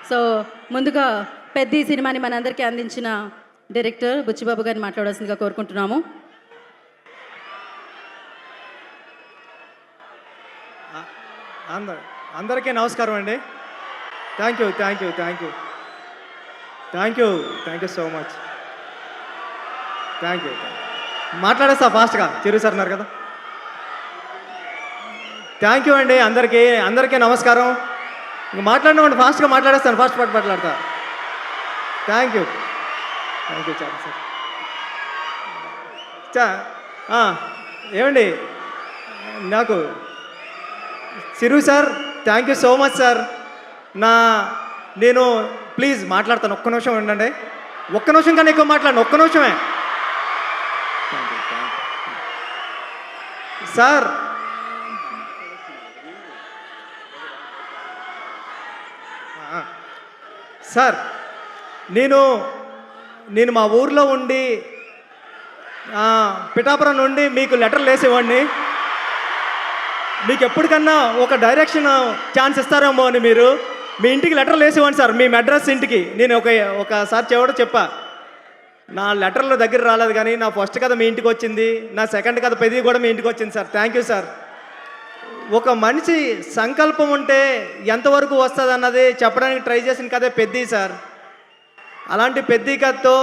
So ముందుగా పెద్ద ఈ సినిమాని మనందరికీ అందించిన డైరెక్టర్ బుచ్చిబాబు గారిని మాట్లాడాల్సిందిగా కోరుకుంటున్నాము. అందరికీ నమస్కారం అండి. Thank you so much. Thank you. మాట్లాడేస్తా ఫాస్ట్గా, చిరు సార్ అన్నారు కదా. థ్యాంక్ యూ అండి అందరికీ నమస్కారం. ఇంక మాట్లాడినామండి, ఫాస్ట్గా మాట్లాడేస్తాను, ఫాస్ట్ మాట్లాడతా. థ్యాంక్ యూ చాలా సార్. ఏమండి, నాకు Chiru sir thank you so much sir. నేను ప్లీజ్ మాట్లాడతాను, ఒక్క నిమిషం ఉండండి. ఒక్క నిమిషం కన్నా ఎక్కువ మాట్లాడండి, ఒక్క నిమిషమే సార్. సార్ నేను మా ఊర్లో ఉండి పిఠాపురం నుండి మీకు లెటర్లు వేసేవాడిని. మీకు ఎప్పటికన్నా ఒక డైరెక్షన్ ఛాన్స్ ఇస్తారేమో అని మీరు మీ ఇంటికి లెటర్లు వేసేవాడిని సార్, మీ అడ్రస్ ఇంటికి. నేను ఒకసారి చెప్పా, నా లెటర్ల దగ్గర రాలేదు కానీ నా ఫస్ట్ కథ మీ ఇంటికి వచ్చింది, నా సెకండ్ కథ పెద్దది కూడా మీ ఇంటికి వచ్చింది సార్. Thank you sir. ఒక మనిషి సంకల్పం ఉంటే ఎంతవరకు వస్తుంది అన్నది చెప్పడానికి ట్రై చేసిన కథే పెద్ది సార్. అలాంటి పెద్ది కథతో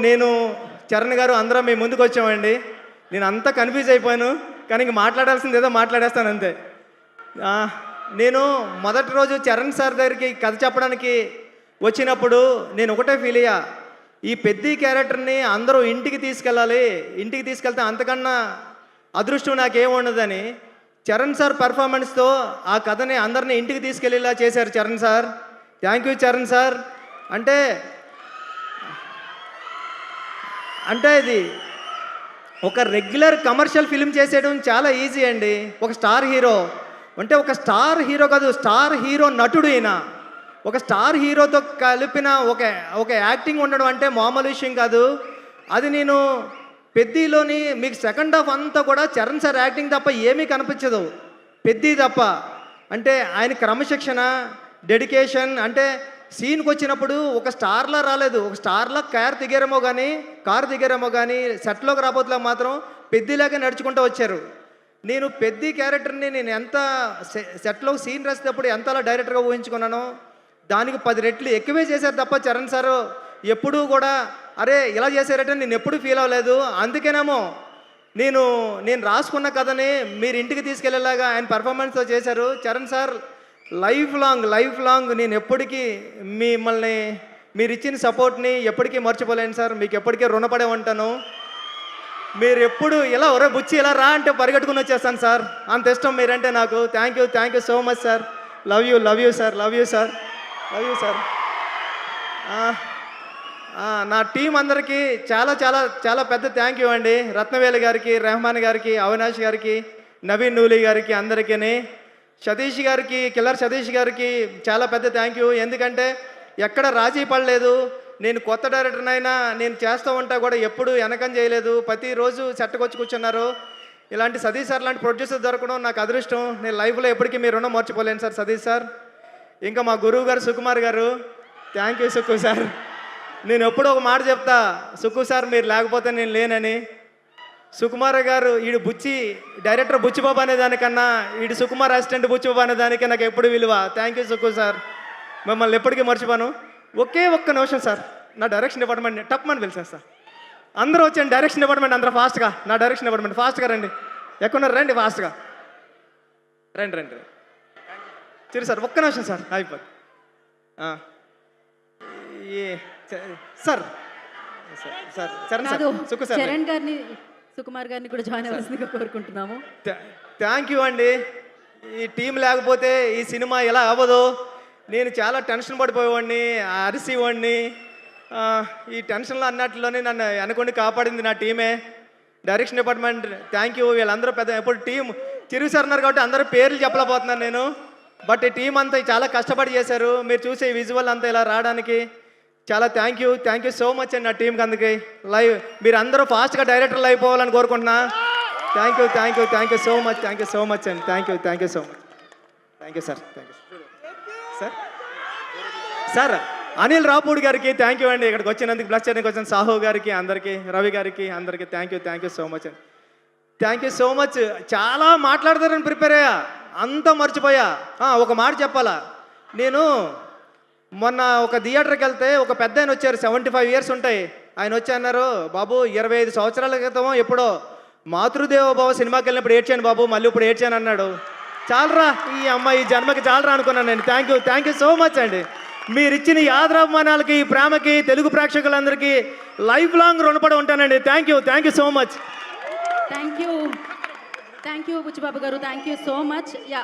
నేను చరణ్ గారు అందరం మీ ముందుకు వచ్చామండి. నేను అంతా కన్ఫ్యూజ్ అయిపోయాను, కానీ ఇంక మాట్లాడాల్సింది ఏదో మాట్లాడేస్తాను అంతే. నేను మొదటి రోజు చరణ్ సార్ దగ్గరికి కథ చెప్పడానికి వచ్చినప్పుడు నేను ఒకటే ఫీల్ అయ్యా, ఈ పెద్ద క్యారెక్టర్ని అందరూ ఇంటికి తీసుకెళ్ళాలి, ఇంటికి తీసుకెళ్తే అంతకన్నా అదృష్టం నాకేముండదని. చరణ్ సార్ పెర్ఫార్మెన్స్తో ఆ కథని అందరినీ ఇంటికి తీసుకెళ్ళేలా చేశారు Charan sir. Thank you Charan sir. అంటే ఇది ఒక రెగ్యులర్ కమర్షియల్ ఫిల్మ్ చేసేయడం చాలా ఈజీ అండి. ఒక స్టార్ హీరో అంటే, ఒక స్టార్ హీరో కాదు, స్టార్ హీరో నటుడు అయినా ఒక స్టార్ హీరోతో కలిపిన ఒక యాక్టింగ్ ఉండడం అంటే మామూలు విషయం కాదు. అది నేను పెద్దిలోని మీకు సెకండ్ హాఫ్ అంతా కూడా చరణ్ సార్ యాక్టింగ్ తప్ప ఏమీ కనిపించదు, పెద్ది తప్ప. అంటే ఆయన క్రమశిక్షణ, డెడికేషన్. అంటే సీన్కి వచ్చినప్పుడు ఒక స్టార్లా రాలేదు, ఒక స్టార్లా కారు దిగారేమో కానీ సెట్లోకి రాబోతులా మాత్రం పెద్దిలాగే నడుచుకుంటూ వచ్చారు. నేను పెద్ది క్యారెక్టర్ని నేను ఎంత సెట్లో సీన్ రాసేటప్పుడు ఎంతలా డైరెక్టర్గా ఊహించుకున్నానో దానికి 10 రెట్లు ఎక్కువే చేశారు తప్ప చరణ్ సారు ఎప్పుడూ కూడా అరే ఇలా చేశారంటే నేను ఎప్పుడూ ఫీల్ అవ్వలేదు. అందుకేనేమో నేను రాసుకున్న కథని మీరు ఇంటికి తీసుకెళ్లేలాగా ఆయన పర్ఫార్మెన్స్తో చేశారు. చరణ్ సార్ లైఫ్ లాంగ్ నేను ఎప్పటికీ మిమ్మల్ని, మీరు ఇచ్చిన సపోర్ట్ని ఎప్పటికీ మర్చిపోలేను సార్. మీకు ఎప్పటికీ రుణపడే ఉంటాను. మీరు ఎప్పుడు ఇలా ఒరే బుచ్చి ఇలా రా అంటే పరిగెట్టుకుని వచ్చేస్తాను సార్, అంత ఇష్టం మీరంటే నాకు. Thank you so much sir. Love you sir. నా టీం అందరికీ చాలా పెద్ద థ్యాంక్ యూ అండి. రత్నవేలు గారికి, రెహమాన్ గారికి, అవినాష్ గారికి, నవీన్ నూలి గారికి, అందరికీ. సతీష్ గారికి, కిల్లర్ సతీష్ గారికి చాలా పెద్ద థ్యాంక్ యూ. ఎందుకంటే ఎక్కడ రాజీ పడలేదు. నేను కొత్త డైరెక్టర్నైనా నేను చేస్తూ ఉంటా కూడా ఎప్పుడు వెనకం చేయలేదు, ప్రతిరోజు సెట్కొచ్చి కూర్చున్నారు. ఇలాంటి సతీష్ సార్ లాంటి ప్రొడ్యూసర్ దొరకడం నాకు అదృష్టం. నేను లైఫ్లో ఎప్పటికీ మీ రుణం మర్చిపోలేను సార్ సతీష్ సార్. ఇంకా మా గురువు గారు సుకుమార్ గారు, థ్యాంక్ యూ సుక్కు సార్. నేను ఎప్పుడో ఒక మాట చెప్తా, సుక్కు సార్ మీరు లేకపోతే నేను లేనని. సుకుమార్ గారు ఈడు డైరెక్టర్ బుచ్చిబాబు అనే దానికన్నా ఈడు సుకుమార్ అసిస్టెంట్ బుచ్చిబాబు అనే దానికి నాకు ఎప్పుడు విలువ. థ్యాంక్ యూ సుక్కు సార్, మిమ్మల్ని ఎప్పటికీ మర్చిపోను. ఒక్క నిమిషం సార్, నా డైరెక్షన్ డిపార్ట్మెంట్ టప్మని పిలిచేస్తా. అందరూ వచ్చాను డైరెక్షన్ డిపార్ట్మెంట్, అందరూ ఫాస్ట్గా. నా డైరెక్షన్ డిపార్ట్మెంట్ ఫాస్ట్గా రండి, ఎక్కడున్నారు రండి ఫాస్ట్గా రండి. సరే సార్, ఒక్క నిమిషం సార్ అయిపోద్ది. సార్ చరణ్ గారిని, సుకుమార్ గారిని కూడా జాయిన్ అవ్వాల్సిందిగా కోరుకుంటున్నాము. థ్యాంక్ యూ అండి. ఈ టీం లేకపోతే ఈ సినిమా ఎలా అవ్వదు. నేను చాలా టెన్షన్ పడిపోయేవాడిని, అరిసేవాడిని. ఈ టెన్షన్లో అన్నట్లోనే నన్ను అనుకోండి కాపాడింది నా టీమే, డైరెక్షన్ డిపార్ట్మెంట్. Thank you. వీళ్ళందరూ ఎప్పుడు టీం చిరు సార్ అన్నారు కాబట్టి అందరూ పేర్లు చెప్పలేకపోతున్నాను నేను. బట్ ఈ టీం అంతా చాలా కష్టపడి చేశారు. మీరు చూసే విజువల్ అంతా ఇలా రావడానికి చాలా థ్యాంక్ యూ సో మచ్ అండి నా టీంకి. అందుకే మీరు అందరూ ఫాస్ట్గా డైరెక్టర్లు అయిపోవాలని కోరుకుంటున్నా. థ్యాంక్ యూ సో మచ్ అండి. Thank you so much. Thank you sir. Thank you sir. Sir Anil Ravipudi గారికి థ్యాంక్ యూ అండి, ఇక్కడికి వచ్చినందుకు బ్లస్ చేయడానికి వచ్చిన సాహు గారికి, అందరికీ రవి గారికి అందరికీ థ్యాంక్ యూ సో మచ్ అండి. Thank you so much. చాలా మాట్లాడతారని ప్రిపేర్ అయ్యా, అంతా మర్చిపోయా. ఒక మాట చెప్పాలా, నేను మొన్న ఒక థియేటర్కి వెళ్తే ఒక పెద్ద ఆయన వచ్చారు, 75 ఇయర్స్ ఉంటాయి. ఆయన వచ్చి అన్నారు, బాబు 25 సంవత్సరాల క్రితం ఎప్పుడో మాతృదేవ భవ సినిమాకి వెళ్ళినప్పుడు ఏడ్చాను బాబు, మళ్ళీ ఇప్పుడు ఏడ్చాను అన్నాడు. చాలరా ఈ అమ్మాయి ఈ జన్మకి చాలరా అనుకున్నాను నేను. థ్యాంక్ యూ సో మచ్ అండి. మీరు ఇచ్చిన ఈ ఆదరాభిమానాలకి, ఈ ప్రేమకి తెలుగు ప్రేక్షకులందరికీ లైఫ్ లాంగ్ రుణపడి ఉంటానండి. Thank you so much. Thank you Buchibabu garu, thank you so much. Yeah